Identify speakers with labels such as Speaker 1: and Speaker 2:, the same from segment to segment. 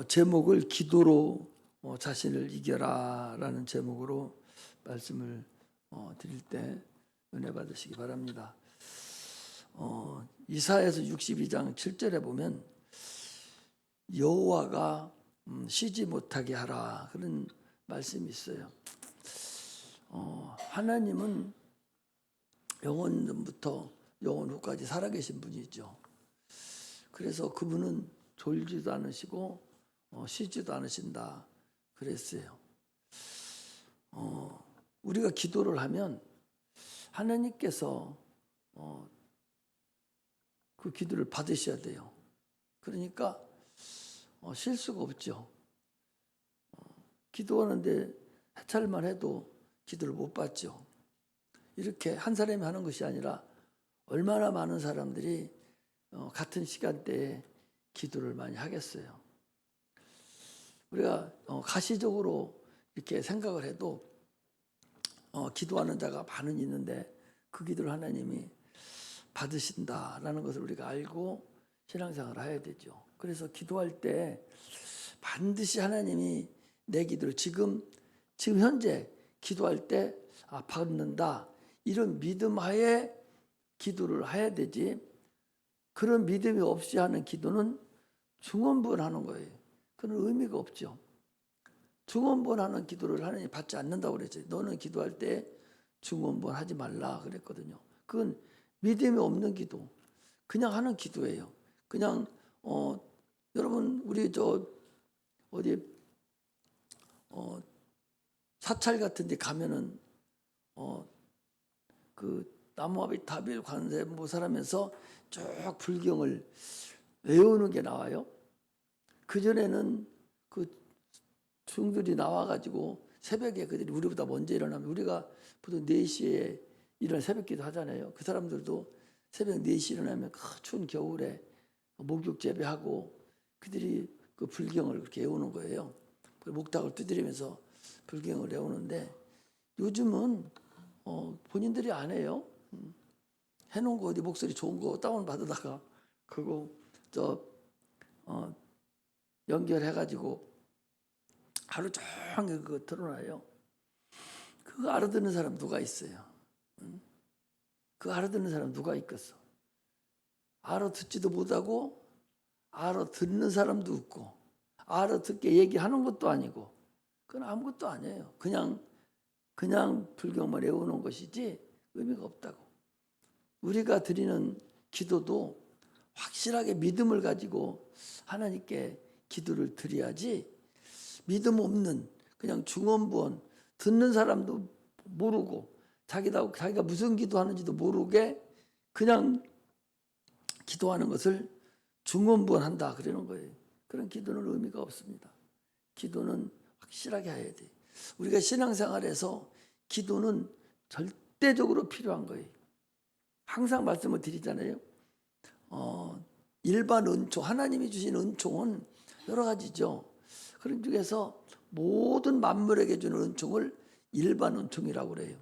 Speaker 1: 제목을 기도로 자신을 이겨라라는 제목으로 말씀을 드릴 때 은혜 받으시기 바랍니다. 이사야서 62장 7절에 보면 여호와가 쉬지 못하게 하라 그런 말씀이 있어요. 하나님은 영원부터 영원 후까지 살아계신 분이죠. 그래서 그분은 졸지도 않으시고 쉬지도 않으신다 그랬어요. 우리가 기도를 하면 하나님께서 그 기도를 받으셔야 돼요. 그러니까 쉴 수가 없죠. 기도하는데 해찰만 해도 기도를 못 받죠. 이렇게 한 사람이 하는 것이 아니라 얼마나 많은 사람들이 같은 시간대에 기도를 많이 하겠어요. 우리가 가시적으로 이렇게 생각을 해도 기도하는 자가 많은 있는데 그 기도를 하나님이 받으신다라는 것을 우리가 알고 신앙생활을 해야 되죠. 그래서 기도할 때 반드시 하나님이 내 기도를 지금 현재 기도할 때 받는다 이런 믿음 하에 기도를 해야 되지, 그런 믿음이 없이 하는 기도는 중언부언하는 거예요. 그런 의미가 없죠. 중언부언하는 기도를 하나님 받지 않는다고 그랬죠. 너는 기도할 때 중언부언하지 말라 그랬거든요. 그건 믿음이 없는 기도, 그냥 하는 기도예요. 그냥 여러분 우리 어디 사찰 같은 데 가면은 그 나무아비 다빌 관세음보살하면서 쭉 불경을 외우는 게 나와요. 그전에는 그 중들이 나와가지고 새벽에 그들이 우리보다 먼저 일어나면, 우리가 보통 4시에 일어나 새벽기도 하잖아요. 그 사람들도 새벽 4시 일어나면 그 추운 겨울에 목욕 재배하고 그들이 그 불경을 그렇게 외우는 거예요. 목탁을 두드리면서 불경을 외우는데, 요즘은 본인들이 안 해요. 해놓은 거 어디 목소리 좋은 거 다운 받으다가 그거 연결해가지고 하루 종일 그거 틀어놔요. 그거 알아듣는 사람 누가 있어요? 그거 알아듣는 사람 누가 있겠어? 알아듣지도 못하고 알아듣는 사람도 없고 알아듣게 얘기하는 것도 아니고, 그건 아무것도 아니에요. 그냥 불경만 외우는 것이지 의미가 없다고. 우리가 드리는 기도도 확실하게 믿음을 가지고 하나님께 기도를 드려야지, 믿음 없는 그냥 중언부언, 듣는 사람도 모르고 자기가 무슨 기도하는지도 모르게 그냥 기도하는 것을 중언부언한다 그러는 거예요. 그런 기도는 의미가 없습니다. 기도는 확실하게 해야 돼. 우리가 신앙생활에서 기도는 절대적으로 필요한 거예요. 항상 말씀을 드리잖아요. 일반 은총, 하나님이 주신 은총은 여러 가지죠. 그런 중에서 모든 만물에게 주는 은총을 일반 은총이라고 그래요.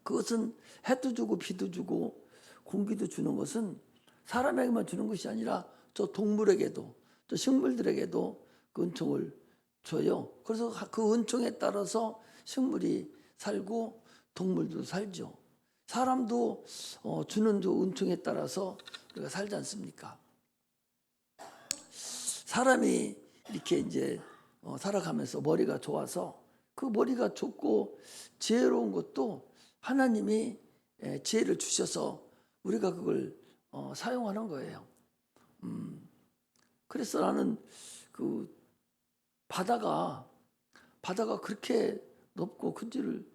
Speaker 1: 그것은 해도 주고 비도 주고 공기도 주는 것은 사람에게만 주는 것이 아니라 저 동물에게도, 또 식물들에게도 그 은총을 줘요. 그래서 그 은총에 따라서 식물이 살고 동물도 살죠. 사람도 주는 저 은총에 따라서 우리가 살지 않습니까? 사람이 이렇게 이제 살아가면서 머리가 좋아서, 그 머리가 좋고 지혜로운 것도 하나님이 지혜를 주셔서 우리가 그걸 사용하는 거예요. 그래서 나는 그 바다가 그렇게 높고 큰지를,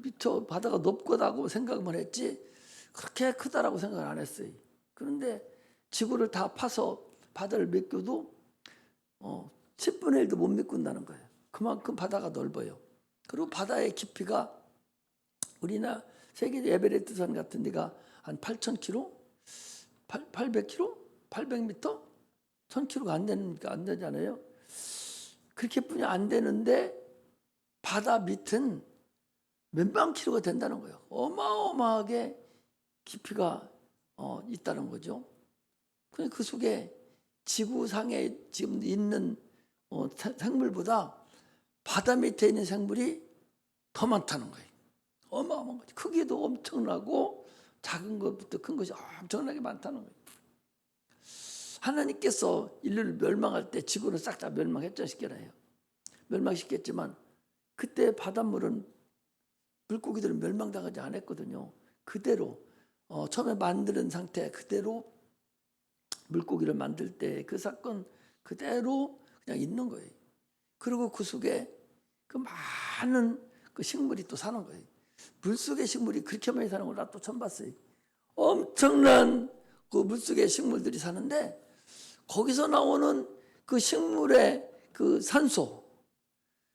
Speaker 1: 미처 바다가 높고다고 생각만 했지 그렇게 크다라고 생각을 안 했어요. 그런데 지구를 다 파서 바다를 메꿔도 10분의 1도 못 메꾼다는 거예요. 그만큼 바다가 넓어요. 그리고 바다의 깊이가 우리나라 세계 에베레스트산 같은 데가 한 8,000km? 800km? 800m? 1,000km가 안 되잖아요. 그렇게뿐이 안 되는데 바다 밑은 몇만 킬로가 된다는 거예요. 어마어마하게 깊이가 있다는 거죠. 그 속에 지구상에 지금 있는 생물보다 바다 밑에 있는 생물이 더 많다는 거예요. 어마어마한 거죠. 크기도 엄청나고 작은 것부터 큰 것이 엄청나게 많다는 거예요. 하나님께서 인류를 멸망할 때 지구는 싹 다 멸망했잖아요. 멸망시켰지만 그때 바닷물은 물고기들은 멸망당하지 않았거든요. 그대로 처음에 만드는 상태 그대로 물고기를 만들 때 그 사건 그대로 그냥 있는 거예요. 그리고 그 속에 그 많은 그 식물이 또 사는 거예요. 물속의 식물이 그렇게 많이 사는 걸 나 또 처음 봤어요. 엄청난 그 물속의 식물들이 사는데 거기서 나오는 그 식물의 그 산소,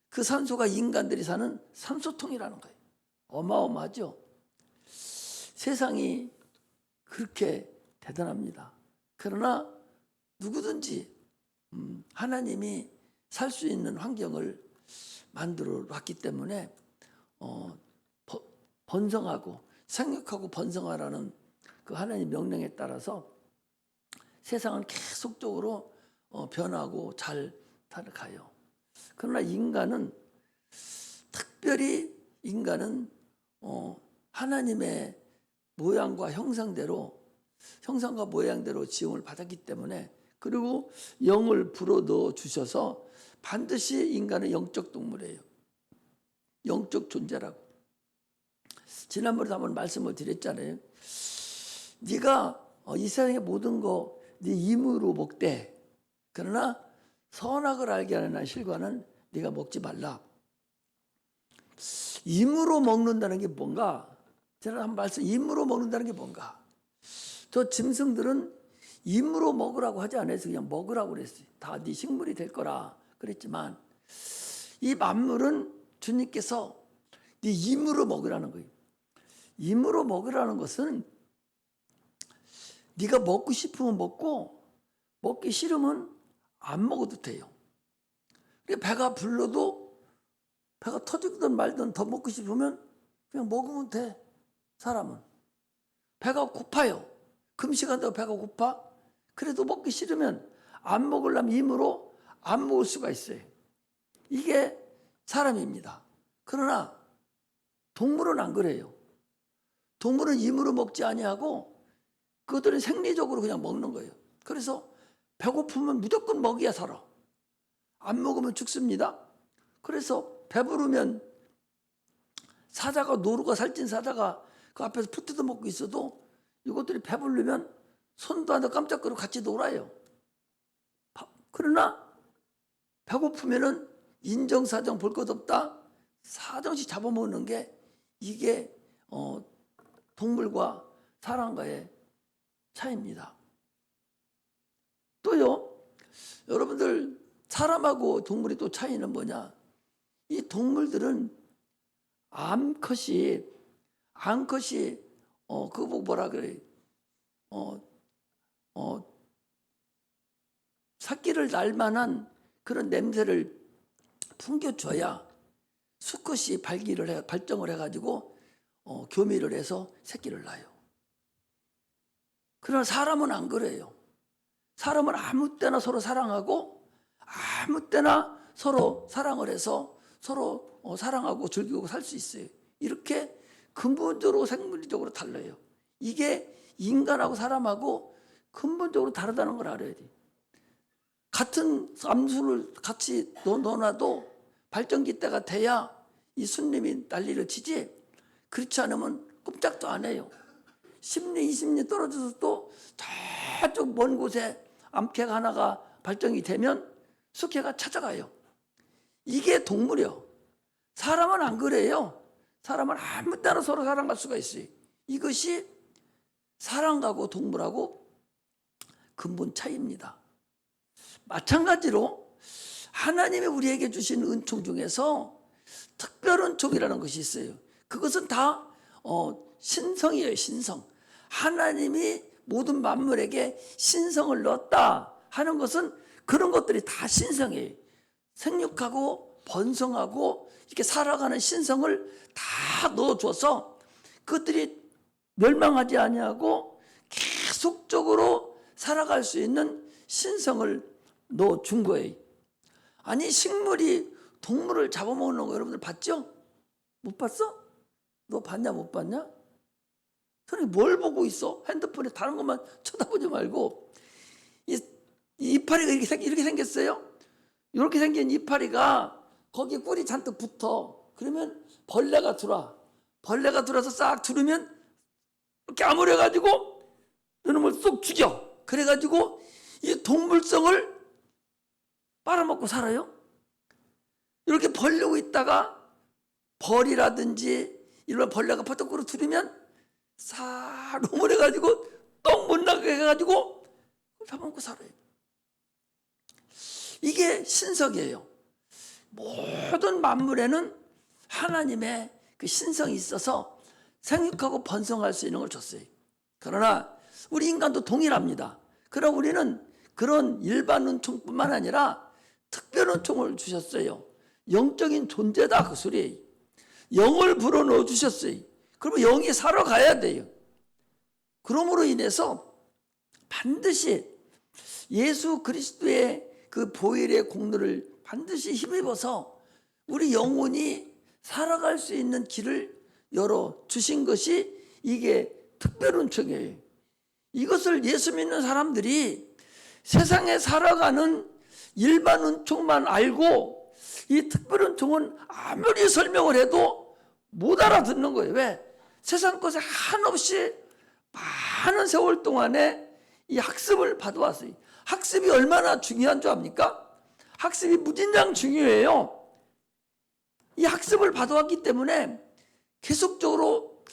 Speaker 1: 그 산소가 인간들이 사는 산소통이라는 거예요. 어마어마하죠. 세상이 그렇게 대단합니다. 그러나 누구든지 하나님이 살 수 있는 환경을 만들어 놨기 때문에 번성하고 생육하고 번성하라는 그 하나님 명령에 따라서 세상은 계속적으로 변하고 잘 가요. 그러나 특별히 인간은 하나님의 형상과 모양대로 지음을 받았기 때문에, 그리고 영을 불어넣어 주셔서 반드시 인간은 영적 동물이에요. 영적 존재라고. 지난번에 한번 말씀을 드렸잖아요. 네가 이 세상의 모든 거 네 힘으로 먹되 그러나 선악을 알게 하는 실과는 네가 먹지 말라. 힘으로 먹는다는 게 뭔가? 제가 한 말씀, 힘으로 먹는다는 게 뭔가? 저 짐승들은 힘으로 먹으라고 하지 않아서 그냥 먹으라고 그랬어요. 다 네 식물이 될 거라 그랬지만 이 만물은 주님께서 네 힘으로 먹으라는 거예요. 힘으로 먹으라는 것은 네가 먹고 싶으면 먹고 먹기 싫으면 안 먹어도 돼요. 배가 불러도 배가 터지든 말든 더 먹고 싶으면 그냥 먹으면 돼. 사람은 배가 고파요. 금식한다고 배가 고파? 그래도 먹기 싫으면 안 먹으려면 힘으로 안 먹을 수가 있어요. 이게 사람입니다. 그러나 동물은 안 그래요. 동물은 힘으로 먹지 아니하고 그것들은 생리적으로 그냥 먹는 거예요. 그래서 배고프면 무조건 먹여야 살아. 안 먹으면 죽습니다. 그래서 배부르면 노루가 살찐 사자가 그 앞에서 푸 뜯어 먹고 있어도 이것들이 배부르면 손도 안 대 깜짝거리고 같이 놀아요. 그러나 배고프면은 인정사정 볼 것 없다. 사정시 잡아먹는 게 이게 동물과 사람과의 차이입니다. 또요, 여러분들 사람하고 동물이 또 차이는 뭐냐? 이 동물들은 암컷이 그거 뭐라 그래? 새끼를 날 만한 그런 냄새를 풍겨줘야 수컷이 발정을 해가지고 교미를 해서 새끼를 낳아요. 그러나 사람은 안 그래요. 사람은 아무 때나 서로 사랑하고 아무 때나 서로 사랑을 해서 서로 사랑하고 즐기고 살 수 있어요. 이렇게 근본적으로 생물리적으로 달라요. 이게 인간하고 사람하고 근본적으로 다르다는 걸 알아야 돼요. 같은 암수를 같이 넣어놔도 발전기 때가 돼야 이 순림이 난리를 치지, 그렇지 않으면 꼼짝도 안 해요. 10년, 20년 떨어져서 또 저쪽 먼 곳에 암캐가 하나가 발정이 되면 숙캐가 찾아가요. 이게 동물이요. 사람은 안 그래요. 사람은 아무 때나 서로 사랑할 수가 있어요. 이것이 사람하고 동물하고 근본 차이입니다. 마찬가지로 하나님이 우리에게 주신 은총 중에서 특별 은총이라는 것이 있어요. 그것은 다 신성이에요. 신성. 하나님이 모든 만물에게 신성을 넣었다 하는 것은 그런 것들이 다 신성이에요. 생육하고 번성하고 이렇게 살아가는 신성을 다 넣어줘서 그것들이 멸망하지 아니하고 계속적으로 살아갈 수 있는 신성을 넣어준 거예요. 아니 식물이 동물을 잡아먹는 거 여러분들 봤죠? 못 봤어? 너 봤냐 못 봤냐? 저는 뭘 보고 있어? 핸드폰에 다른 것만 쳐다보지 말고 이 이파리가 이렇게 생겼어요. 이렇게 생긴 이파리가 거기에 꿀이 잔뜩 붙어. 그러면 벌레가 들어와. 벌레가 들어와서 싹 두르면 이렇게 아무래가지고 이놈을 쏙 죽여. 그래가지고 이 동물성을 빨아먹고 살아요. 이렇게 벌리고 있다가 벌이라든지 이런 벌레가 퍼뜩거려 두르면 싹 오므려가지고 똥 못 나게 해가지고 잡아먹고 살아요. 이게 신석이에요. 모든 만물에는 하나님의 그 신성이 있어서 생육하고 번성할 수 있는 걸 줬어요. 그러나 우리 인간도 동일합니다. 그러나 우리는 그런 일반 은총뿐만 아니라 특별 은총을 주셨어요. 영적인 존재다 그 소리예요. 영을 불어넣어 주셨어요. 그러면 영이 살아가야 돼요. 그러므로 인해서 반드시 예수 그리스도의 그 보혈의 공로를 반드시 힘입어서 우리 영혼이 살아갈 수 있는 길을 열어주신 것이 이게 특별 은총이에요. 이것을 예수 믿는 사람들이 세상에 살아가는 일반 은총만 알고 이 특별 은총은 아무리 설명을 해도 못 알아듣는 거예요. 왜? 세상 것에 한없이 많은 세월 동안에 이 학습을 받아왔어요. 학습이 얼마나 중요한 줄 압니까? 학습이 무진장 중요해요. 이 학습을 받아왔기 때문에 계속적으로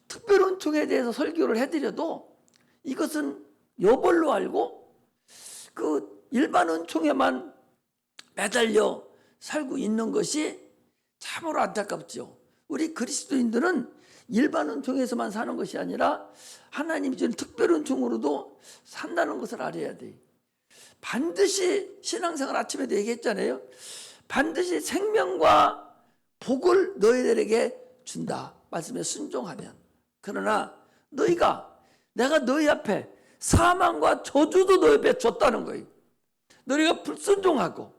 Speaker 1: 특별 은총에 대해서 설교를 해드려도 이것은 여벌로 알고 그 일반 은총에만 매달려 살고 있는 것이 참으로 안타깝죠. 우리 그리스도인들은 일반 은총에서만 사는 것이 아니라 하나님이 주는 특별 은총으로도 산다는 것을 알아야 돼요. 반드시 신앙생활 아침에도 얘기했잖아요. 반드시 생명과 복을 너희들에게 준다. 말씀에 순종하면. 그러나 너희가 내가 너희 앞에 사망과 저주도 너희 앞에 줬다는 거예요. 너희가 불순종하고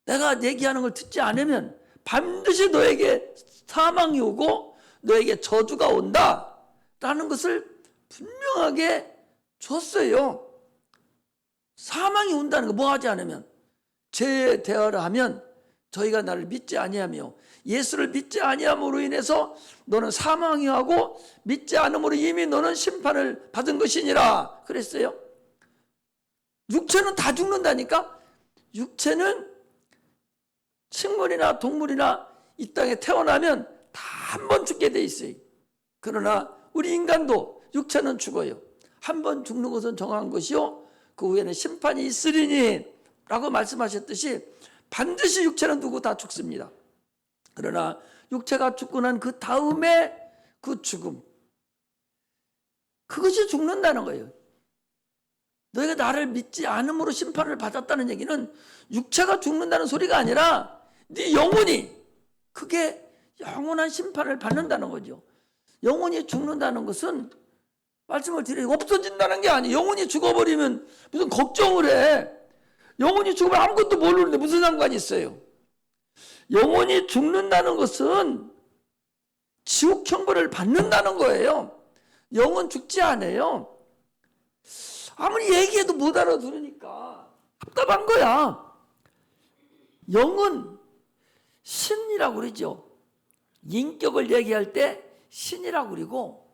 Speaker 1: 내가 얘기하는 걸 듣지 않으면 반드시 너에게 사망이 오고 너에게 저주가 온다라는 것을 분명하게 줬어요. 사망이 온다는 거 뭐 하지 않으면 죄에 대하려 하면 저희가 나를 믿지 아니하며 예수를 믿지 아니함으로 인해서 너는 사망이 하고 믿지 않음으로 이미 너는 심판을 받은 것이니라 그랬어요. 육체는 다 죽는다니까. 육체는 식물이나 동물이나 이 땅에 태어나면 다 한 번 죽게 돼 있어요. 그러나 우리 인간도 육체는 죽어요. 한 번 죽는 것은 정한 것이요 그 후에는 심판이 있으리니 라고 말씀하셨듯이 반드시 육체는 누구 다 죽습니다. 그러나 육체가 죽고 난 그 다음에 그 죽음, 그것이 죽는다는 거예요. 너희가 나를 믿지 않음으로 심판을 받았다는 얘기는 육체가 죽는다는 소리가 아니라 네 영혼이, 그게 영원한 심판을 받는다는 거죠. 영혼이 죽는다는 것은 말씀을 드리고 없어진다는 게 아니에요. 영혼이 죽어버리면 무슨 걱정을 해. 영혼이 죽으면 아무것도 모르는데 무슨 상관이 있어요. 영혼이 죽는다는 것은 지옥 형벌을 받는다는 거예요. 영은 죽지 않아요. 아무리 얘기해도 못 알아들으니까 답답한 거야. 영은 신이라고 그러죠. 인격을 얘기할 때 신이라고 그러고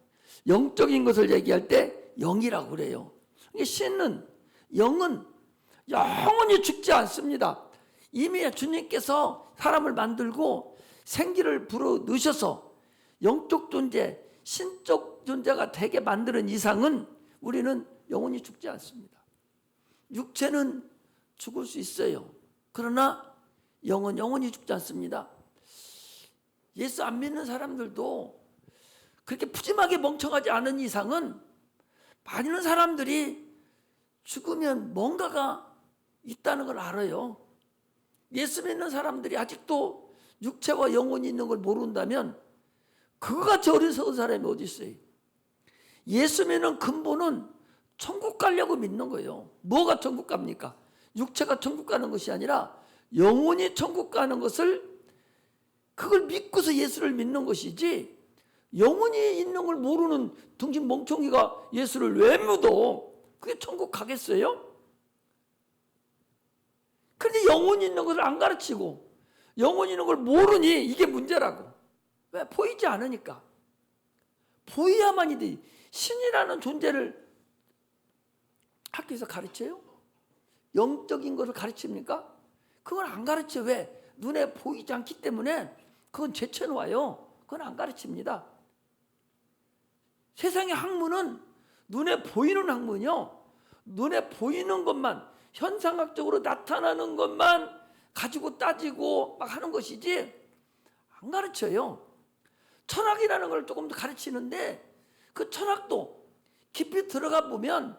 Speaker 1: 영적인 것을 얘기할 때 영이라고 그래요. 신은, 영은 영원히 죽지 않습니다. 이미 주님께서 사람을 만들고 생기를 불어 넣으셔서 영적 존재, 신적 존재가 되게 만드는 이상은 우리는 영원히 죽지 않습니다. 육체는 죽을 수 있어요. 그러나 영은 영원히 죽지 않습니다. 예수 안 믿는 사람들도 그렇게 푸짐하게 멍청하지 않은 이상은 많은 사람들이 죽으면 뭔가가 있다는 걸 알아요. 예수 믿는 사람들이 아직도 육체와 영혼이 있는 걸 모른다면 그거같이 어리석은 사람이 어디 있어요. 예수 믿는 근본은 천국 가려고 믿는 거예요. 뭐가 천국 갑니까? 육체가 천국 가는 것이 아니라 영혼이 천국 가는 것을, 그걸 믿고서 예수를 믿는 것이지, 영혼이 있는 걸 모르는 등신 멍청이가 예수를 왜 믿어? 그게 천국 가겠어요? 그런데 영혼이 있는 것을 안 가르치고 영혼이 있는 걸 모르니 이게 문제라고. 왜? 보이지 않으니까. 보여야만이지. 신이라는 존재를 학교에서 가르쳐요? 영적인 것을 가르칩니까? 그건 안 가르쳐. 왜? 눈에 보이지 않기 때문에 그건 제쳐놓아요. 그건 안 가르칩니다. 세상의 학문은 눈에 보이는 학문이요, 눈에 보이는 것만, 현상학적으로 나타나는 것만 가지고 따지고 막 하는 것이지 안 가르쳐요. 철학이라는 걸 조금 더 가르치는데, 그 철학도 깊이 들어가 보면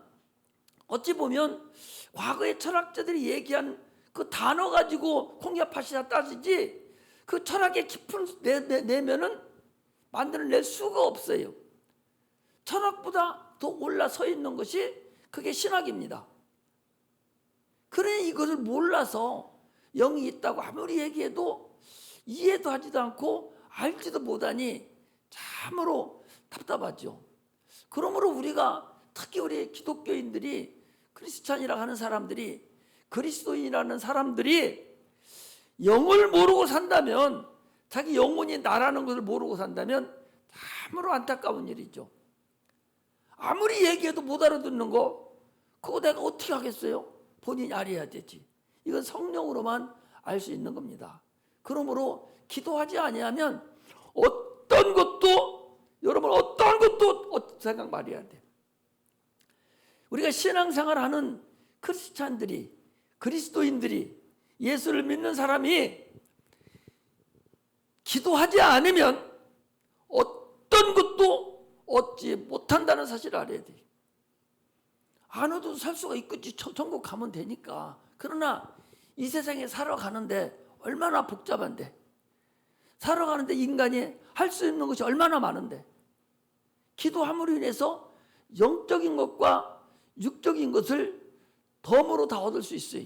Speaker 1: 어찌 보면 과거의 철학자들이 얘기한 그 단어 가지고 콩야팥이나 따지지, 그 철학의 깊은 내면은 만들어낼 수가 없어요. 철학보다 더 올라서 있는 것이 그게 신학입니다. 그러니 이것을 몰라서 영이 있다고 아무리 얘기해도 이해도 하지도 않고 알지도 못하니 참으로 답답하죠. 그러므로 우리가, 특히 우리 기독교인들이, 크리스찬이라고 하는 사람들이, 그리스도인이라는 사람들이 영을 모르고 산다면, 자기 영혼이 나라는 것을 모르고 산다면 참으로 안타까운 일이죠. 아무리 얘기해도 못 알아듣는 거, 그거 내가 어떻게 하겠어요? 본인이 알아야 되지. 이건 성령으로만 알 수 있는 겁니다. 그러므로 기도하지 아니하면 어떤 것도, 여러분 어떤 것도 생각 말해야 돼. 우리가 신앙생활하는 크리스찬들이, 그리스도인들이, 예수를 믿는 사람이 기도하지 않으면 어떤 것도 얻지 못한다는 사실을 알아야 돼. 안 얻어도 살 수가 있겠지. 천국 가면 되니까. 그러나 이 세상에 살아가는데 얼마나 복잡한데, 살아가는데 인간이 할 수 있는 것이 얼마나 많은데, 기도함으로 인해서 영적인 것과 육적인 것을 덤으로 다 얻을 수 있어요.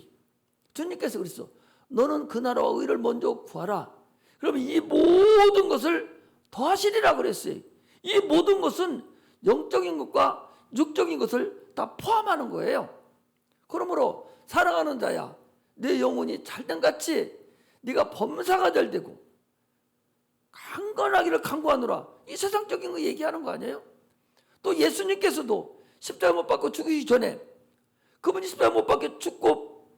Speaker 1: 주님께서 그랬어. 너는 그 나라와 의를 먼저 구하라. 그러면 이 모든 것을 더하시리라 그랬어요. 이 모든 것은 영적인 것과 육적인 것을 다 포함하는 거예요. 그러므로 살아가는 자야, 내 영혼이 잘된 같이 네가 범사가 잘 되고 강건하기를 강구하노라. 이 세상적인 거 얘기하는 거 아니에요? 또 예수님께서도 십자가 못 박고 죽기 전에, 그분이 십자가 못 박혀 죽고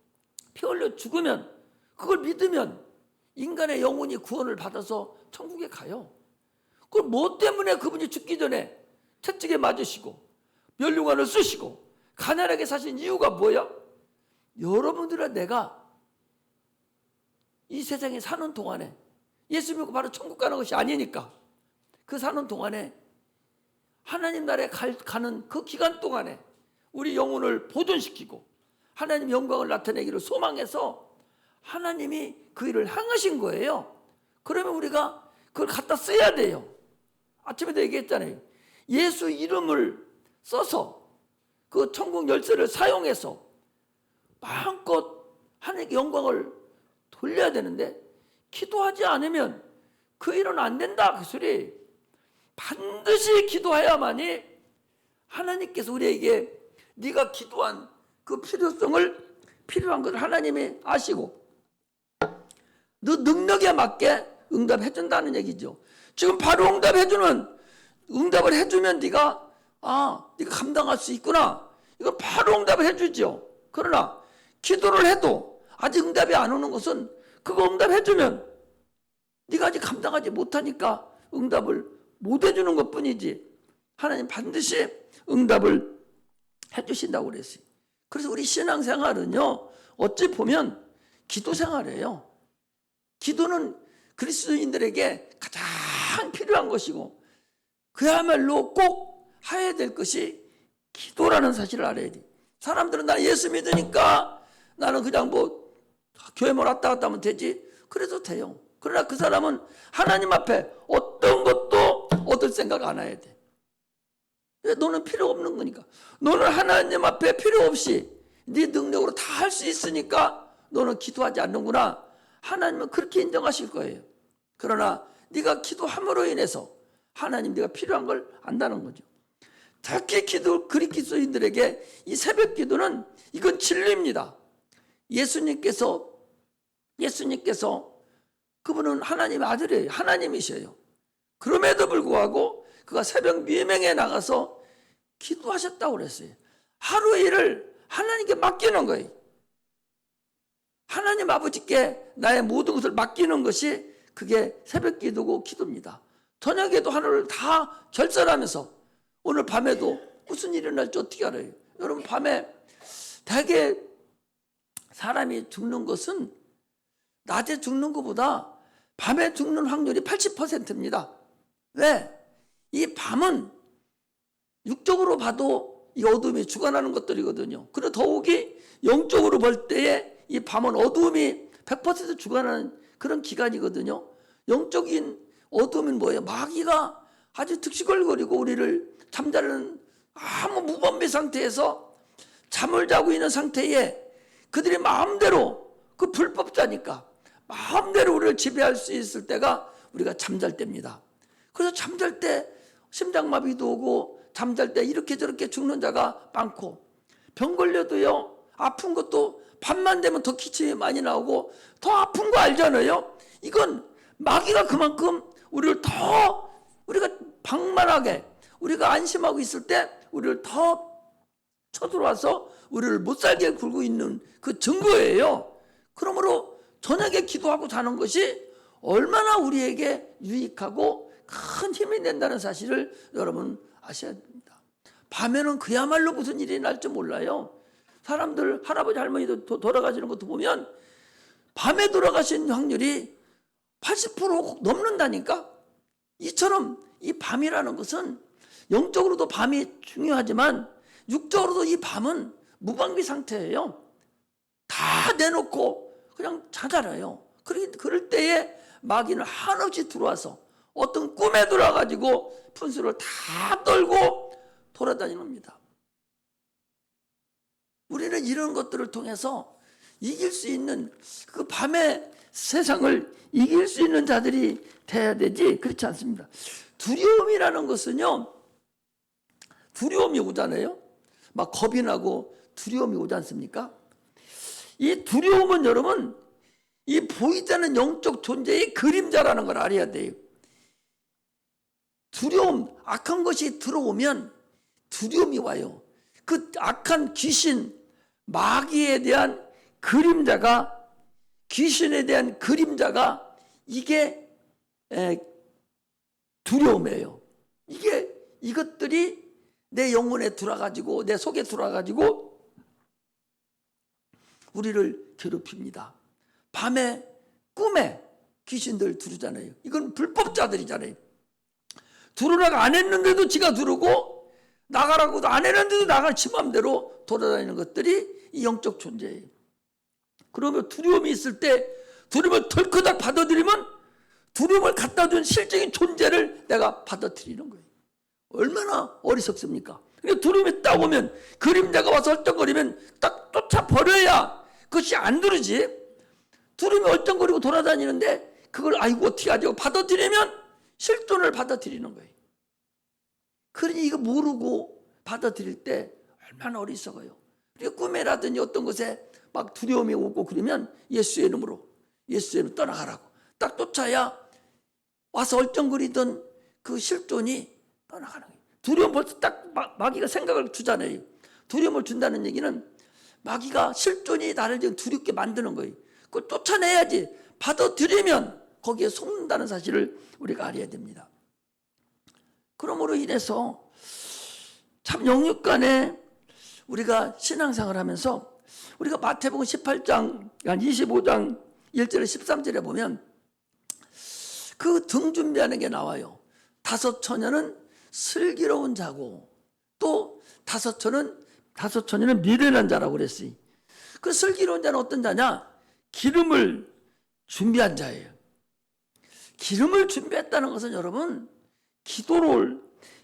Speaker 1: 피 흘려 죽으면, 그걸 믿으면 인간의 영혼이 구원을 받아서 천국에 가요. 그걸 뭐 때문에 그분이 죽기 전에 채찍에 맞으시고 면류관을 쓰시고 가난하게 사신 이유가 뭐야? 여러분들과 내가 이 세상에 사는 동안에, 예수 믿고 바로 천국 가는 것이 아니니까, 그 사는 동안에, 하나님 나라에 가는 그 기간 동안에 우리 영혼을 보존시키고 하나님 영광을 나타내기를 소망해서 하나님이 그 일을 행하신 거예요. 그러면 우리가 그걸 갖다 써야 돼요. 아침에도 얘기했잖아요. 예수 이름을 써서 그 천국 열쇠를 사용해서 마음껏 하나님께 영광을 돌려야 되는데, 기도하지 않으면 그 일은 안 된다, 그 소리. 반드시 기도해야만이 하나님께서 우리에게 네가 기도한 그 필요한 것을 하나님이 아시고 너 능력에 맞게 응답해 준다는 얘기죠. 지금 바로 응답을 해주면 네가 감당할 수 있구나, 이거 바로 응답을 해주죠. 그러나 기도를 해도 아직 응답이 안 오는 것은, 그거 응답해주면 네가 아직 감당하지 못하니까 응답을 못 해주는 것뿐이지, 하나님 반드시 응답을 해주신다고 그랬어요. 그래서 우리 신앙생활은요, 어찌 보면 기도생활이에요. 기도는 그리스도인들에게 가장 필요한 것이고, 그야말로 꼭 해야 될 것이 기도라는 사실을 알아야 돼. 사람들은 나 예수 믿으니까 나는 그냥 교회만 왔다 갔다 하면 되지, 그래도 돼요. 그러나 그 사람은 하나님 앞에 어떤 것도 얻을 생각 안 해야 돼. 너는 필요 없는 거니까. 너는 하나님 앞에 필요 없이 네 능력으로 다 할 수 있으니까 너는 기도하지 않는구나. 하나님은 그렇게 인정하실 거예요. 그러나 네가 기도함으로 인해서 하나님 네가 필요한 걸 안다는 거죠. 특히 그리스도인들에게 이 새벽 기도는 이건 진리입니다. 예수님께서 그분은 하나님의 아들이에요. 하나님이셔요. 그럼에도 불구하고 그가 새벽 미명에 나가서 기도하셨다고 그랬어요. 하루 일을 하나님께 맡기는 거예요. 하나님 아버지께 나의 모든 것을 맡기는 것이 그게 새벽 기도고 기도입니다. 저녁에도 하루를 다 결산하면서 오늘 밤에도 무슨 일이 날지 어떻게 알아요? 여러분, 밤에 대개 사람이 죽는 것은 낮에 죽는 것보다 밤에 죽는 확률이 80%입니다. 왜? 이 밤은 육적으로 봐도 이 어둠이 주관하는 것들이거든요. 그리고 더욱이 영적으로 볼 때에 이 밤은 어둠이 100% 주관하는 그런 기간이거든요. 영적인 어둠은 뭐예요? 마귀가 아주 득실거리고 우리를 잠자는 아무 무방비 상태에서 잠을 자고 있는 상태에 그들이 마음대로, 그 불법자니까 마음대로 우리를 지배할 수 있을 때가 우리가 잠잘 때입니다. 그래서 잠잘 때 심장마비도 오고 잠잘 때 이렇게 저렇게 죽는 자가 많고, 병 걸려도요 아픈 것도 밤만 되면 더 기침이 많이 나오고 더 아픈 거 알잖아요. 이건 마귀가 그만큼 우리를 더, 우리가 방만하게 우리가 안심하고 있을 때 우리를 더 쳐들어와서 우리를 못 살게 굴고 있는 그 증거예요. 그러므로 저녁에 기도하고 자는 것이 얼마나 우리에게 유익하고 큰 힘이 된다는 사실을 여러분 아셔야 됩니다. 밤에는 그야말로 무슨 일이 날지 몰라요. 사람들 할아버지 할머니도 돌아가시는 것도 보면 밤에 돌아가신 확률이 80% 넘는다니까. 이처럼 이 밤이라는 것은 영적으로도 밤이 중요하지만 육적으로도 이 밤은 무방비 상태예요. 다 내놓고 그냥 자잖아요. 그럴 때에 마귀는 한없이 들어와서 어떤 꿈에 들어와가지고 분수를 다 떨고 돌아다니는 겁니다. 우리는 이런 것들을 통해서 이길 수 있는, 그 밤의 세상을 이길 수 있는 자들이 돼야 되지, 그렇지 않습니다. 두려움이라는 것은요, 두려움이 오잖아요. 막 겁이 나고 두려움이 오지 않습니까? 이 두려움은 여러분, 이 보이지 않는 영적 존재의 그림자라는 걸 알아야 돼요. 두려움, 악한 것이 들어오면 두려움이 와요. 그 악한 귀신, 마귀에 대한 그림자가, 귀신에 대한 그림자가 이게 두려움이에요. 이것들이 내 영혼에 들어가지고 내 속에 들어가지고 우리를 괴롭힙니다. 밤에 꿈에 귀신들 두르잖아요. 이건 불법자들이잖아요. 두르라고 안 했는데도 지가 두르고 나가라고도 안 했는데도 나가 지 맘대로 돌아다니는 것들이 이 영적 존재예요. 그러면 두려움이 있을 때 두려움을 덜커덕 받아들이면 두려움을 갖다 준 실적인 존재를 내가 받아들이는 거예요. 얼마나 어리석습니까? 그러니까 두려움이 딱 오면, 그림자가 와서 얼쩡거리면 딱 쫓아버려야 그것이 안 두르지. 두려움이 얼쩡거리고 돌아다니는데 그걸 아이고 어떻게 하죠? 받아들이면 실존을 받아들이는 거예요. 그러니 이거 모르고 받아들일 때 얼마나 어리석어요. 그러니까 꿈에라든지 어떤 것에 막 두려움이 오고 그러면 예수의 이름으로 떠나가라고 딱 쫓아야 와서 얼쩡거리던 그 실존이 떠나가는 거예요. 두려움 벌써 딱 마귀가 생각을 주잖아요. 두려움을 준다는 얘기는 마귀가 실존이 나를 지금 두렵게 만드는 거예요. 그걸 쫓아내야지. 받아들이면 거기에 속는다는 사실을 우리가 알아야 됩니다. 그러므로 인해서 참 영육간에 우리가 신앙생활을 하면서 우리가 마태복음 18장, 25장 1절에 13절에 보면 그 등 준비하는 게 나와요. 5 처녀는 슬기로운 자고 또 5 처녀는 미련한 자라고 그랬어요. 그 슬기로운 자는 어떤 자냐? 기름을 준비한 자예요. 기름을 준비했다는 것은 여러분, 기도를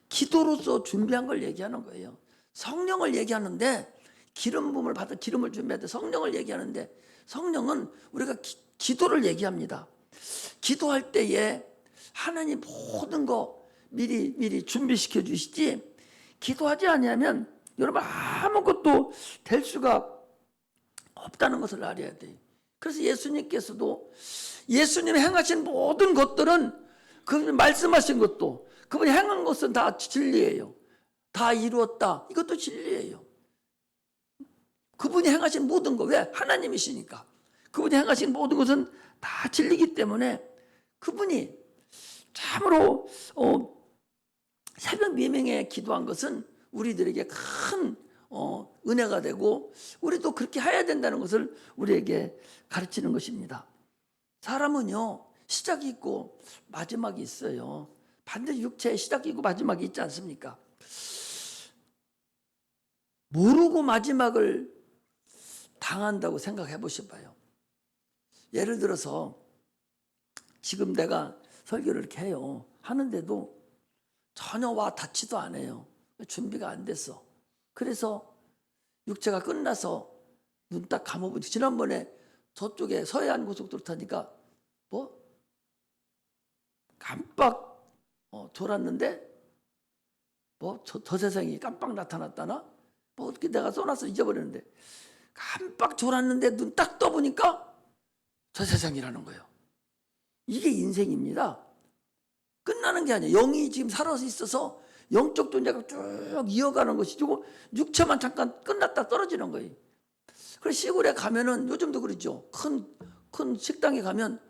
Speaker 1: 기도로서 준비한 걸 얘기하는 거예요. 성령을 얘기하는데 기름 부음을 받아 기름을 준비할 때 성령을 얘기하는데 성령은 우리가 기도를 얘기합니다. 기도할 때에 하나님 모든 거 미리 준비시켜 주시지 기도하지 않으면 여러분 아무것도 될 수가 없다는 것을 알아야 돼요. 그래서 예수님께서도 예수님이 행하신 모든 것들은 그분이 말씀하신 것도 그분이 행한 것은 다 진리예요. 다 이루었다. 이것도 진리예요. 그분이 행하신 모든 것, 왜? 하나님이시니까. 그분이 행하신 모든 것은 다 진리이기 때문에 그분이 참으로 새벽 미명에 기도한 것은 우리들에게 큰 은혜가 되고 우리도 그렇게 해야 된다는 것을 우리에게 가르치는 것입니다. 사람은요 시작이 있고 마지막이 있어요. 반드시 육체에 시작이 있고 마지막이 있지 않습니까? 모르고 마지막을 당한다고 생각해 보셔봐요. 예를 들어서 지금 내가 설교를 이렇게 해요. 하는데도 전혀 와 닿지도 않아요. 준비가 안 됐어. 그래서 육체가 끝나서 눈 딱 감아보지. 지난번에 저쪽에 서해안 고속도로 타니까 뭐 깜빡 졸았는데 뭐 저 세상이 깜빡 나타났다나 뭐 어떻게 내가 써놔서 잊어버렸는데 깜빡 졸았는데 눈 딱 떠보니까 저 세상이라는 거예요. 이게 인생입니다. 끝나는 게 아니에요. 영이 지금 살아서 있어서 영적 존재가 쭉 이어가는 것이고 육체만 잠깐 끝났다 떨어지는 거예요. 그래서 시골에 가면은 요즘도 그러죠. 큰 식당에 가면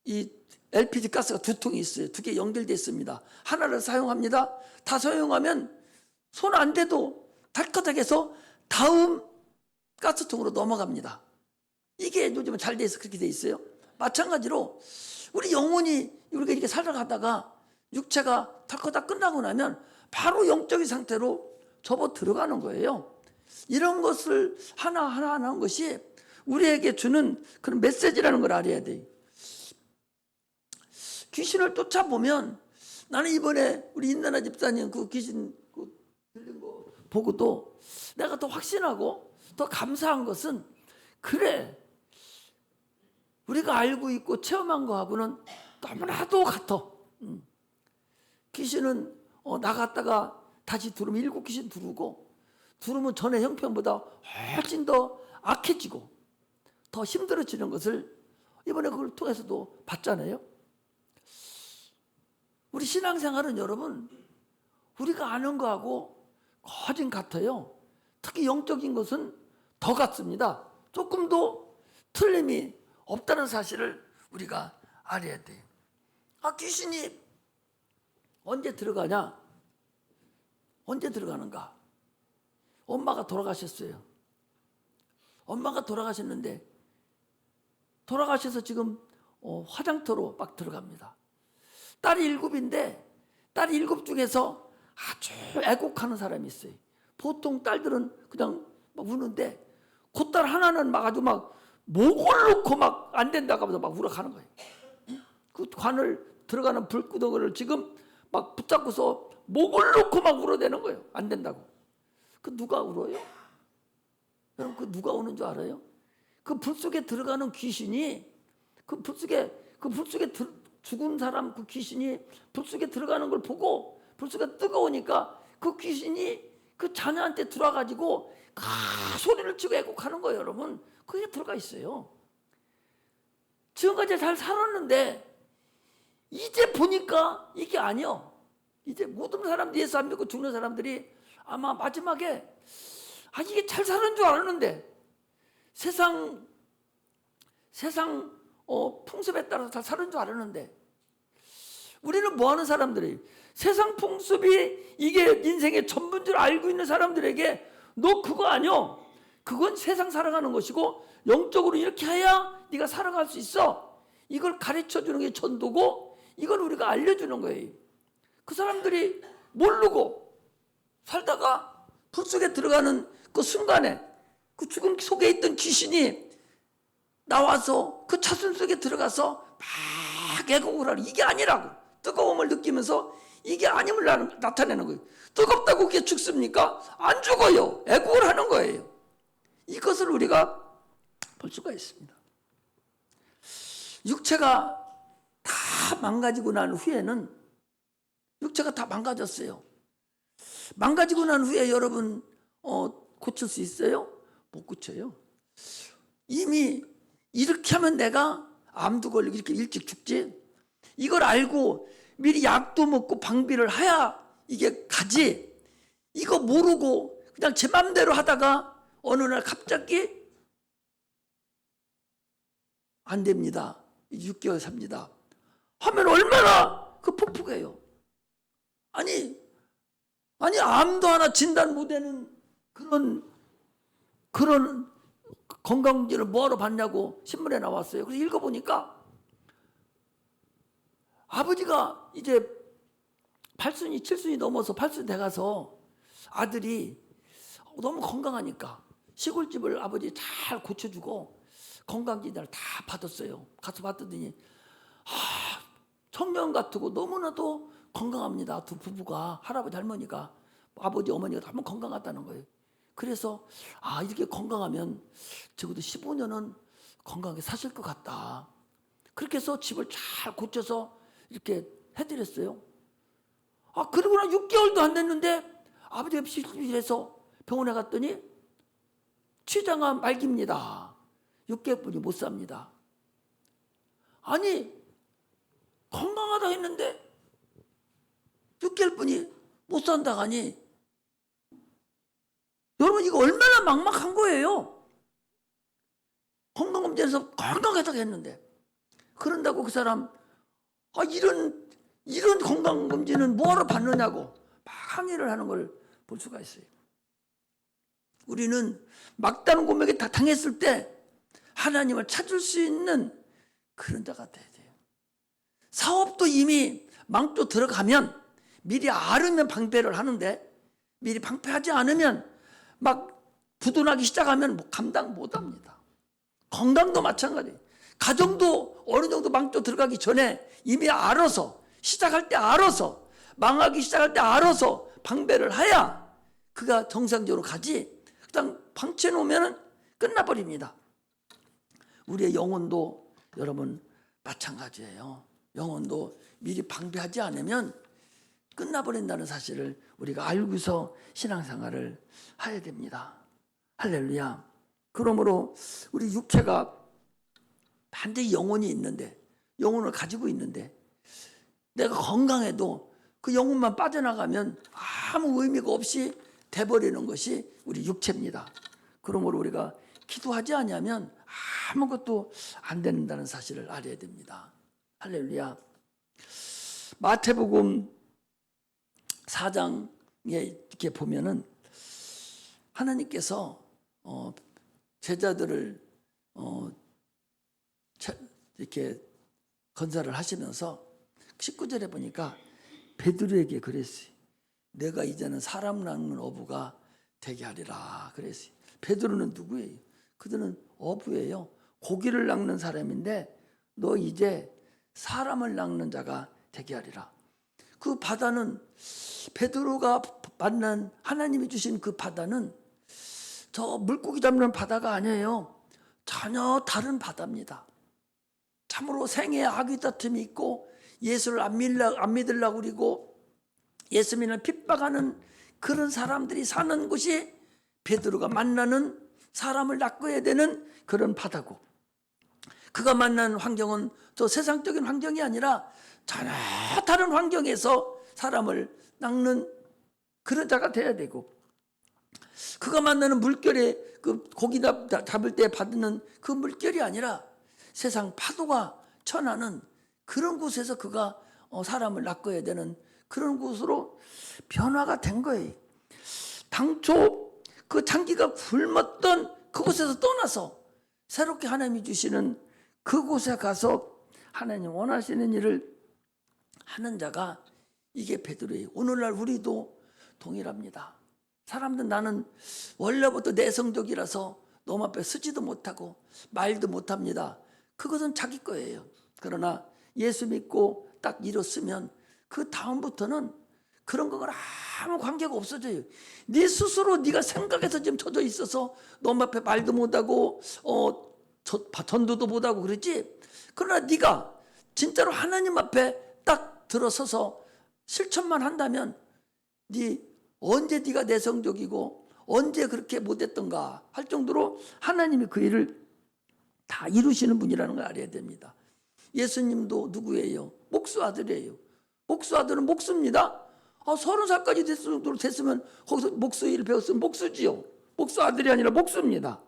Speaker 1: 이 LPG 가스가 두 통이 있어요. 두 개 연결되어 있습니다. 하나를 사용합니다. 다 사용하면 손 안 대도 달커덕해서 다음 가스통으로 넘어갑니다. 이게 요즘은 잘 돼 있어 그렇게 돼 있어요. 마찬가지로 우리 영혼이 우리가 이렇게 살아가다가 육체가 털커다 끝나고 나면 바로 영적인 상태로 접어 들어가는 거예요. 이런 것을 하나하나 하는 것이 우리에게 주는 그런 메시지라는 걸 알아야 돼요. 귀신을 쫓아보면 나는 이번에 우리 인나나 집사님 그 귀신 들린 거 보고도 내가 더 확신하고 더 감사한 것은 그래 우리가 알고 있고 체험한 거하고는 너무나도 같아. 귀신은 나갔다가 다시 들어오면 7 귀신 들어오고 들어오면 전에 형편보다 훨씬 더 악해지고 더 힘들어지는 것을 이번에 그걸 통해서도 봤잖아요. 우리 신앙생활은 여러분 우리가 아는 거하고 거진 같아요. 특히 영적인 것은 더 같습니다. 조금 더 틀림이 없다는 사실을 우리가 알아야 돼요. 귀신이 언제 들어가냐? 언제 들어가는가? 엄마가 돌아가셨어요. 엄마가 돌아가셨는데 돌아가셔서 지금 화장터로 막 들어갑니다. 딸이 7인데 딸이 7 중에서 아주 애곡하는 사람이 있어요. 보통 딸들은 그냥 막 우는데 그 딸 하나는 막 아주 막 목을 놓고 막 안 된다고 하면서 막 울어가는 거예요. 그 관을 들어가는 불구덩이를 지금 막 붙잡고서 목을 놓고 막 울어대는 거예요. 안 된다고. 그 누가 울어요? 여러분 그 누가 우는 줄 알아요? 그 불 속에 들어가는 귀신이 그 불 속에 죽은 사람 그 귀신이 불 속에 들어가는 걸 보고 불 속에 뜨거우니까 그 귀신이 그 자녀한테 들어와가지고 소리를 치고 애곡하는 거예요. 여러분 그게 들어가 있어요. 지금까지 잘 살았는데 이제 보니까 이게 아니요. 이제 모든 사람들이 예수 안 믿고 죽는 사람들이 아마 마지막에 이게 잘 사는 줄 알았는데 세상 풍습에 따라서 잘 사는 줄 알았는데 우리는 뭐 하는 사람들이 세상 풍습이 이게 인생의 전부인 줄 알고 있는 사람들에게 너 그거 아니요. 그건 세상 살아가는 것이고 영적으로 이렇게 해야 네가 살아갈 수 있어. 이걸 가르쳐주는 게 전도고 이걸 우리가 알려주는 거예요. 그 사람들이 모르고 살다가 불 속에 들어가는 그 순간에 그 죽음 속에 있던 귀신이 나와서 그 차순 속에 들어가서 막 애곡을 하는 이게 아니라고 뜨거움을 느끼면서 이게 아님을 나타내는 거예요. 뜨겁다고 그게 죽습니까? 안 죽어요. 애국을 하는 거예요. 이것을 우리가 볼 수가 있습니다. 육체가 다 망가지고 난 후에는, 육체가 다 망가졌어요. 망가지고 난 후에 여러분 고칠 수 있어요? 못 고쳐요. 이미 이렇게 하면 내가 암도 걸리고 이렇게 일찍 죽지, 이걸 알고 미리 약도 먹고 방비를 해야 이게 가지, 이거 모르고 그냥 제 맘대로 하다가 어느 날 갑자기 안 됩니다, 6개월 삽니다 하면 얼마나 그 폭풍해요. 아니 암도 하나 진단 못 되는 그런 건강검진을 뭐하러 받냐고 신문에 나왔어요. 그래서 읽어보니까 아버지가 이제 8순이 7순이 넘어서 8순 돼가서 아들이 너무 건강하니까 시골집을 아버지 잘 고쳐주고 건강진단을 다 받았어요. 가서 봤더니 청년 같고 너무나도 건강합니다. 두 부부가, 할아버지 할머니가, 아버지 어머니가 너무 건강하다는 거예요. 그래서 이렇게 건강하면 적어도 15년은 건강하게 사실 것 같다. 그렇게 해서 집을 잘 고쳐서 이렇게 해드렸어요. 그리고 난 6개월도 안 됐는데 아버지가 실질해서 병원에 갔더니 췌장암 말기입니다. 6개월뿐이 못 삽니다. 아니 건강하다 했는데 6개월뿐이 못 산다 하니, 여러분 이거 얼마나 막막한 거예요. 건강검진에서 건강하다고 했는데, 그런다고 그 사람 이런 건강검진은 뭐하러 받느냐고 막 항의를 하는 걸 볼 수가 있어요. 우리는 막다른 고백에 다 당했을 때 하나님을 찾을 수 있는 그런 자가 돼야 돼요. 사업도 이미 망조 들어가면 미리 알으면 방패를 하는데, 미리 방패하지 않으면 막 부도나기 시작하면 감당 못합니다. 건강도 마찬가지예요. 가정도 어느 정도 망조 들어가기 전에 이미 알아서, 시작할 때 알아서, 망하기 시작할 때 알아서 방패를 해야 그가 정상적으로 가지, 그냥 방치해 놓으면 끝나버립니다. 우리의 영혼도 여러분 마찬가지예요. 영혼도 미리 방비하지 않으면 끝나버린다는 사실을 우리가 알고서 신앙생활을 해야 됩니다. 할렐루야. 그러므로 우리 육체가 반드시 영혼이 있는데, 영혼을 가지고 있는데, 내가 건강해도 그 영혼만 빠져나가면 아무 의미가 없이 돼버리는 것이 우리 육체입니다. 그러므로 우리가 기도하지 않으면 아무것도 안 된다는 사실을 알아야 됩니다. 할렐루야. 마태복음 4장에 이렇게 보면은 하나님께서 제자들을 이렇게 건설을 하시면서 19절에 보니까 베드로에게 그랬어요. 내가 이제는 사람 낚는 어부가 되게 하리라 그랬어요. 베드로는 누구예요? 그들은 어부예요. 고기를 낚는 사람인데 너 이제 사람을 낚는 자가 되게 하리라. 그 바다는, 베드로가 만난 하나님이 주신 그 바다는 저 물고기 잡는 바다가 아니에요. 전혀 다른 바다입니다. 참으로 생애에 아귀다툼이 있고 예수를 안 믿으려고 그러고 예수 믿는 핍박하는 그런 사람들이 사는 곳이 베드로가 만나는, 사람을 낚아야 되는 그런 바다고, 그가 만난 환경은 저 세상적인 환경이 아니라 전혀 다른 환경에서 사람을 낚는 그런 자가 돼야 되고, 그가 만나는 물결에 그 고기 잡을 때 받는 그 물결이 아니라 세상 파도가 쳐나는 그런 곳에서 그가 사람을 낚아야 되는 그런 곳으로 변화가 된 거예요. 당초 그 장기가 굶었던 그곳에서 떠나서 새롭게 하나님이 주시는 그곳에 가서 하나님 원하시는 일을 하는 자가 이게 베드로예요. 오늘날 우리도 동일합니다. 사람들 나는 원래부터 내성적이라서 너무 앞에 서지도 못하고 말도 못합니다. 그것은 자기 거예요. 그러나 예수 믿고 딱 일었으면 그 다음부터는 그런 거랑 아무 관계가 없어져요. 네 스스로 네가 생각해서 지금 젖어 있어서 너무 앞에 말도 못하고 전도도 못하고 그러지. 그러나 네가 진짜로 하나님 앞에 딱 들어서서 실천만 한다면 언제 네가 내성적이고 언제 그렇게 못했던가 할 정도로 하나님이 그 일을 다 이루시는 분이라는 걸 알아야 됩니다. 예수님도 누구예요? 목수 아들이에요. 목수 아들은 목수입니다. 30살까지 됐으면 거기서 목수 일을 배웠으면 목수지요. 목수 아들이 아니라 목수입니다.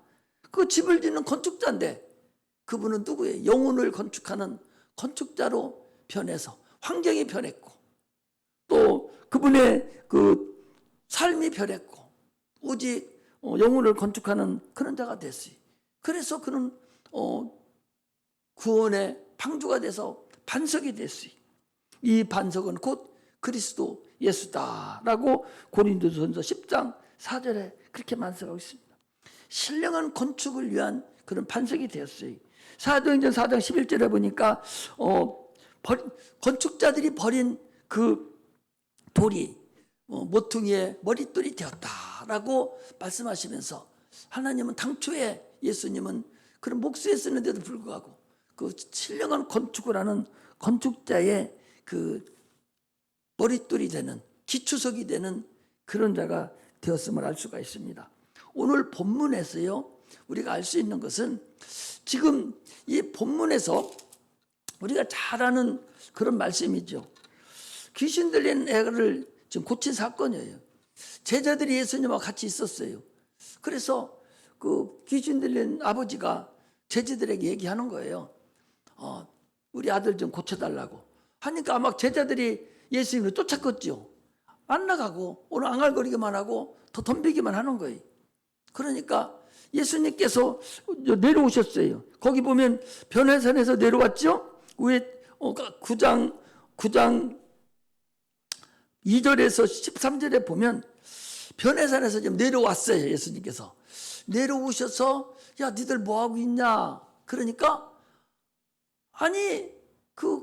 Speaker 1: 그 집을 짓는 건축자인데 그분은 누구예요? 영혼을 건축하는 건축자로 변해서 환경이 변했고 또 그분의 그 삶이 변했고 오직 영혼을 건축하는 그런 자가 됐어요. 그래서 그는 구원의 방주가 돼서 반석이 됐어요. 이 반석은 곧 그리스도 예수다라고 고린도전서 10장 4절에 그렇게 말씀하고 있습니다. 신령한 건축을 위한 그런 반석이 되었어요. 사도행전 4장 11절에 보니까 건축자들이 버린 그 돌이 모퉁이의 머릿돌이 되었다라고 말씀하시면서 하나님은 당초에 예수님은 그런 목수에 쓰는데도 불구하고 그 신령한 건축을 하는 건축자의 그 머릿돌이 되는 기초석이 되는 그런 자가 되었음을 알 수가 있습니다. 오늘 본문에서요 우리가 알 수 있는 것은 지금 이 본문에서 우리가 잘 아는 그런 말씀이죠. 귀신 들린 애를 지금 고친 사건이에요. 제자들이 예수님과 같이 있었어요. 그래서 그 귀신 들린 아버지가 제자들에게 얘기하는 거예요. 우리 아들 좀 고쳐달라고 하니까 아마 제자들이 예수님을 쫓았겠죠. 안 나가고 오늘 앙알거리기만 하고 더 덤비기만 하는 거예요. 그러니까 예수님께서 내려오셨어요. 거기 보면 변해산에서 내려왔죠. 위에 9장 2절에서 13절에 보면 변해산에서 지금 내려왔어요. 예수님께서 내려오셔서 야 니들 뭐하고 있냐 그러니까 아니 그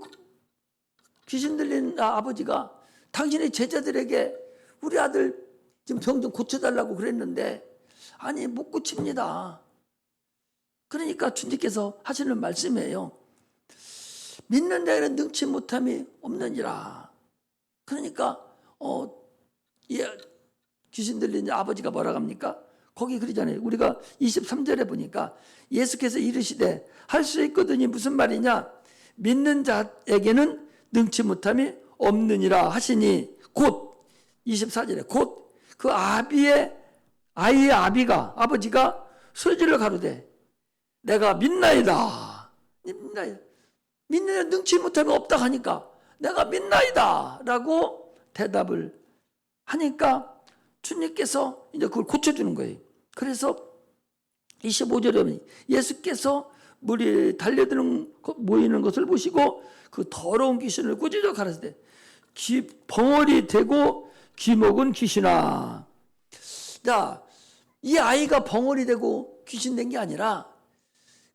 Speaker 1: 귀신 들린 아버지가 당신의 제자들에게 우리 아들 지금 병 좀 고쳐달라고 그랬는데 아니 못 고칩니다. 그러니까 주님께서 하시는 말씀이에요. 믿는 자에는 능치 못함이 없느니라. 그러니까 귀신 들린 아버지가 뭐라고 합니까? 거기 그러잖아요. 우리가 23절에 보니까 예수께서 이르시되 할 수 있거든이 무슨 말이냐? 믿는 자에게는 능치 못함이 없느니라 하시니 곧 24절에 곧 그 아이의 아버지가 소리질러 가로되 내가 믿나이다. 믿는 자 능치 못함이 없다 하니까 내가 믿나이다 라고 대답을 하니까 주님께서 이제 그걸 고쳐주는 거예요. 그래서 25절에 보면 예수께서 물이 달려드는 모이는 것을 보시고 그 더러운 귀신을 꾸짖어 가라사대 벙어리 되고 귀먹은 귀신아. 자, 이 아이가 벙어리 되고 귀신 된 게 아니라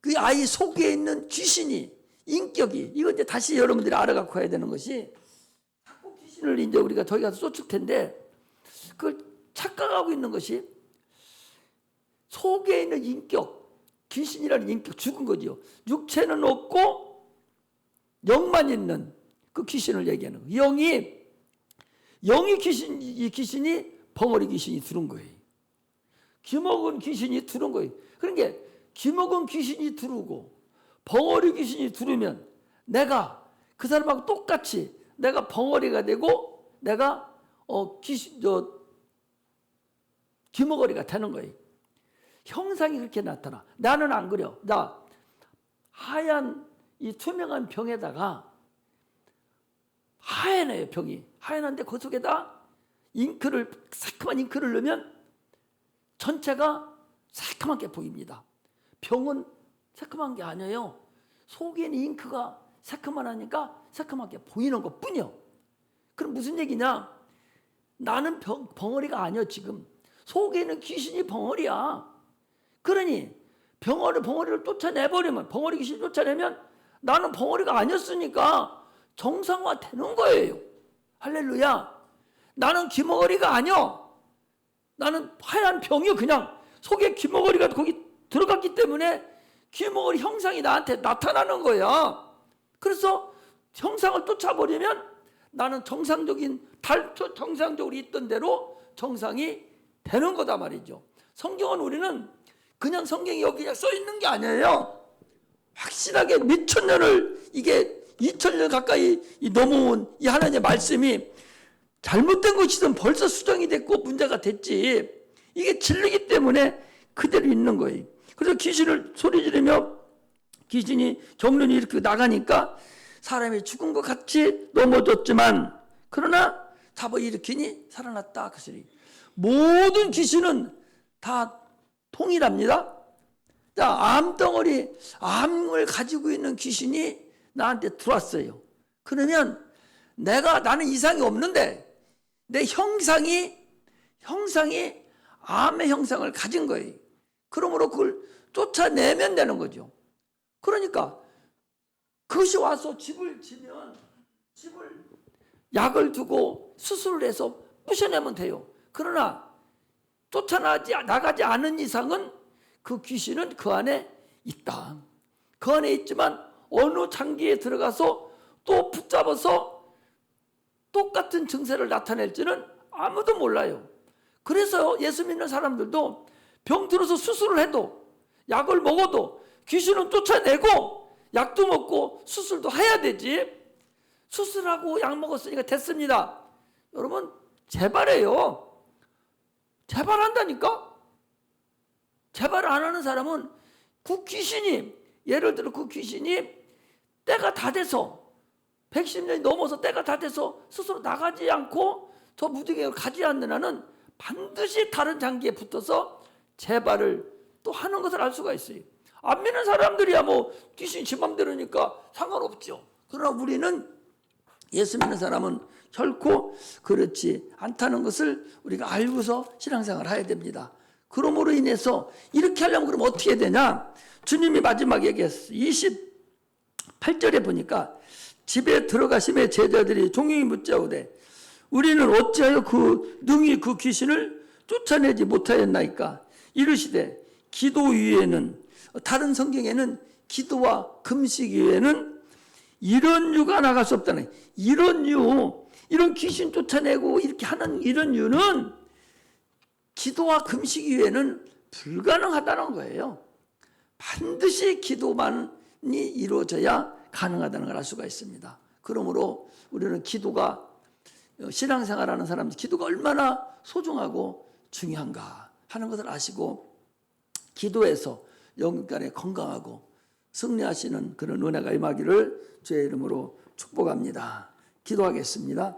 Speaker 1: 그 아이 속에 있는 귀신이 인격이 이거 이제 다시 여러분들이 알아갖고 해야 되는 것이 자꾸 귀신을 이제 우리가 저기 가서 쫓을 텐데 그걸 착각하고 있는 것이 속에 있는 인격 귀신이라는 인격 죽은 거죠. 육체는 없고 영만 있는 그 귀신을 얘기하는 거예요. 영이 귀신, 이 귀신이 벙어리 귀신이 들은 거예요. 귀먹은 귀신이 들은 거예요. 그러니까 귀먹은 귀신이 들어오고 벙어리 귀신이 들으면 내가 그 사람하고 똑같이 내가 벙어리가 되고 내가 귀먹어리가 되는 거예요. 형상이 그렇게 나타나. 나는 안 그려. 나 하얀 이 투명한 병에다가 하얘네요. 병이 하얀한데 그 속에다 새카만 잉크를 넣으면 전체가 새카맣게 보입니다. 병은 새카만 게 아니에요. 속에 있는 잉크가 새카만 하니까 새카맣게 보이는 것 뿐이요. 그럼 무슨 얘기냐? 나는 벙어리가 아니야. 지금 속에 있는 귀신이 벙어리야. 그러니 벙어리를 쫓아내버리면 벙어리 귀신을 쫓아내면 나는 벙어리가 아니었으니까 정상화 되는 거예요. 할렐루야. 나는 귀머거리가 아니야. 나는 하얀 병이 그냥 속에 귀머거리가 거기 들어갔기 때문에 귀머거리 형상이 나한테 나타나는 거야. 그래서 형상을 쫓아버리면 나는 정상적으로 있던 대로 정상이 되는 거다 말이죠. 성경은 우리는 그냥 성경이 여기 써 있는 게 아니에요. 확실하게 몇천 년을 이게 2000년 가까이 넘어온 이 하나님의 말씀이 잘못된 것이든 벌써 수정이 됐고 문제가 됐지. 이게 진리기 때문에 그대로 있는 거예요. 그래서 귀신을 소리 지르며 귀신이 경륜이 이렇게 나가니까 사람이 죽은 것 같이 넘어졌지만 그러나 잡아 일으키니 살아났다. 그 소리. 모든 귀신은 다 통일합니다. 자, 암덩어리, 암을 가지고 있는 귀신이 나한테 들어왔어요. 그러면 나는 이상이 없는데 내 형상이 암의 형상을 가진 거예요. 그러므로 그걸 쫓아내면 되는 거죠. 그러니까 그것이 와서 집을 약을 두고 수술을 해서 부셔내면 돼요. 그러나 나가지 않은 이상은 그 귀신은 그 안에 있다. 그 안에 있지만 어느 장기에 들어가서 또 붙잡아서 똑같은 증세를 나타낼지는 아무도 몰라요. 그래서 예수 믿는 사람들도 병 들어서 수술을 해도 약을 먹어도 귀신은 쫓아내고 약도 먹고 수술도 해야 되지. 수술하고 약 먹었으니까 됐습니다. 여러분 재발해요. 재발한다니까. 재발 안 하는 사람은 그 귀신이 예를 들어 그 귀신이 때가 다 돼서 110년이 넘어서 때가 다 돼서 스스로 나가지 않고 저 무지개를 가지 않는 한은 반드시 다른 장기에 붙어서 재발을 또 하는 것을 알 수가 있어요. 안 믿는 사람들이야 뭐 귀신이 지 맘대로니까 상관없죠. 그러나 우리는 예수 믿는 사람은 결코 그렇지 않다는 것을 우리가 알고서 신앙생활을 해야 됩니다. 그러므로 인해서 이렇게 하려면 그럼 어떻게 해야 되냐? 주님이 마지막에 얘기했어요. 28절에 보니까 집에 들어가심에 제자들이 종용이 묻자오되 우리는 어찌하여 능히 그 귀신을 쫓아내지 못하였나이까? 이르시되 기도 위에는, 다른 성경에는 기도와 금식 위에는 이런 유가 나갈 수 없다는, 이런 귀신 쫓아내고 이렇게 하는 이런 유는 기도와 금식 이외에는 불가능하다는 거예요. 반드시 기도만이 이루어져야 가능하다는 걸 알 수가 있습니다. 그러므로 우리는 기도가, 신앙생활하는 사람들 기도가 얼마나 소중하고 중요한가 하는 것을 아시고 기도에서 영간에 건강하고 승리하시는 그런 은혜가 임하기를 주의 이름으로 축복합니다. 기도하겠습니다.